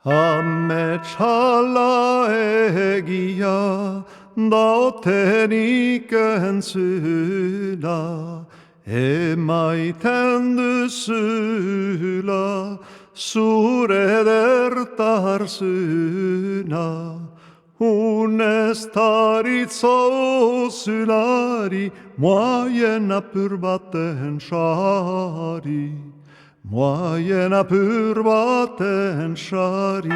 Ametsala egia dautenik entzuna, emaiten duzula zure dertarzuna. Unestaritzo zulari, moaien apur baten sari. Moaien apur baten sari.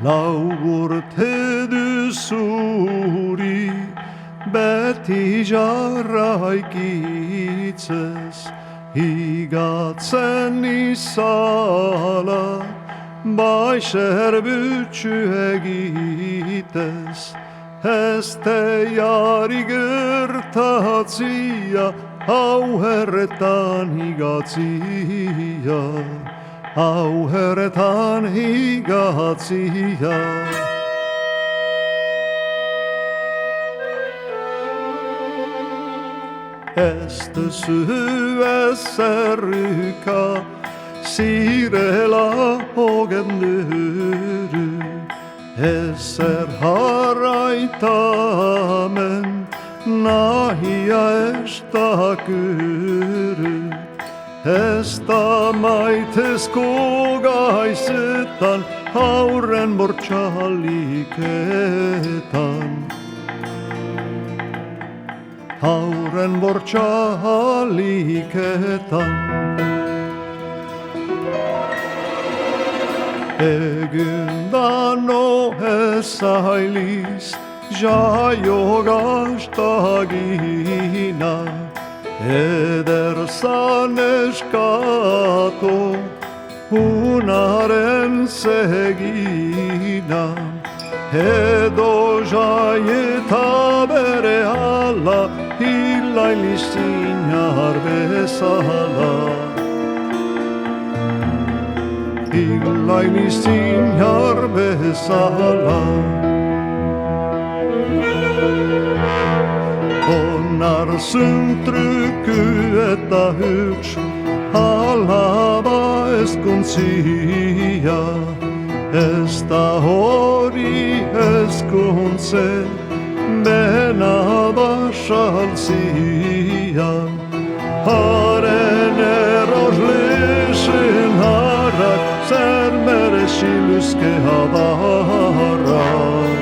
Lau urte duzuri, beti jarraikitzez, higatzen izala, baixer bütxu egitez. Ez teiari gertatzia, hau herretan higatzia, hau herretan higatzia. Ez duzu ezerruka, zirela hogenduru, ezer harraitamen, nahia ez dakuru. Ez da maitezko gaizetan, haurren bortxaliketan. Haurren bortxaliketan. Egundano ezailiz, jaio gaztagina, eder zan eskato, unaren segina. Edo jaieta bere ala, hilailizinar bezala. Hilailizinar bezala. Onarzun truku eta huts, alaba ezkontzia. Ez da hori ezkontze, bena basaltzia. Haren eroslesen harrak, zer mereziluzke hadarrak.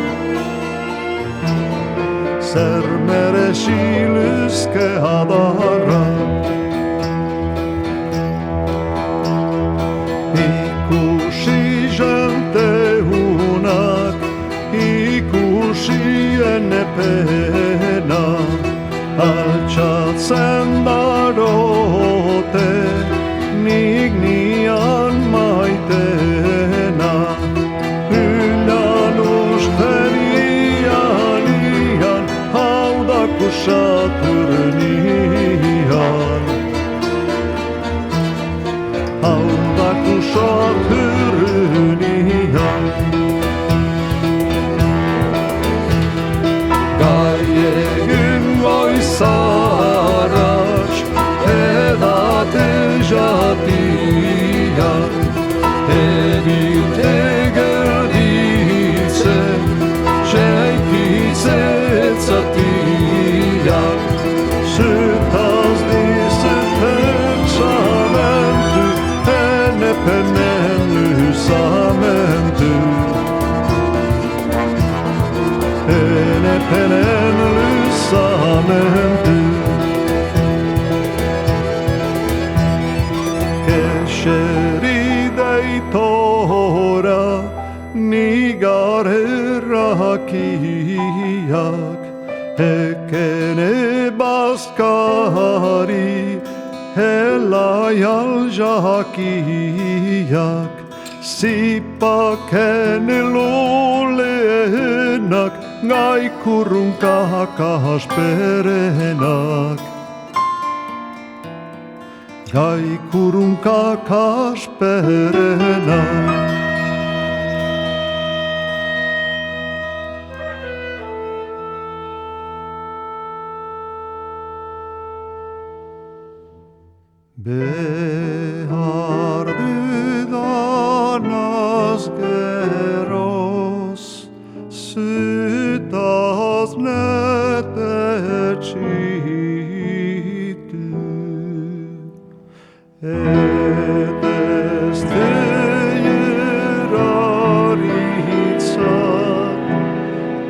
Zer mereziluzke hadarrak. Ikusi jente hunak, ikusi ene pena, altxatzen darote, nik nian maitena. Hülan usten ian, hau da kusaturnian. Hau da kusaturnian. Gaiegin goizarats, edate jatian, edite gerditzen, jeikitzetzatian. Zutaz dizetek samentu, enepenen lysamentu. Enepenen lysamentu. Kesheri deitora, nigar herrakiak, ekene baskari, helaial jakiak. Sipakene lulenak, gaikurun kakasperenak. Gaikurun kakasperenak. Behar etes teiraritsa,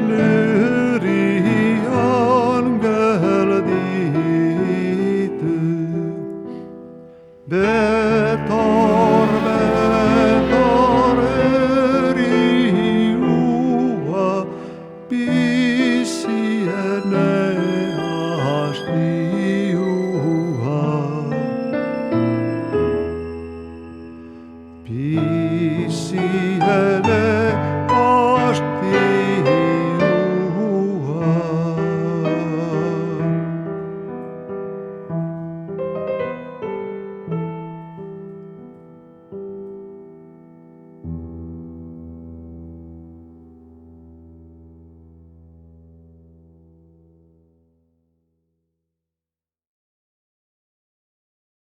lyri angel ditu. Betor eriua, pisiene astiua. Pisiene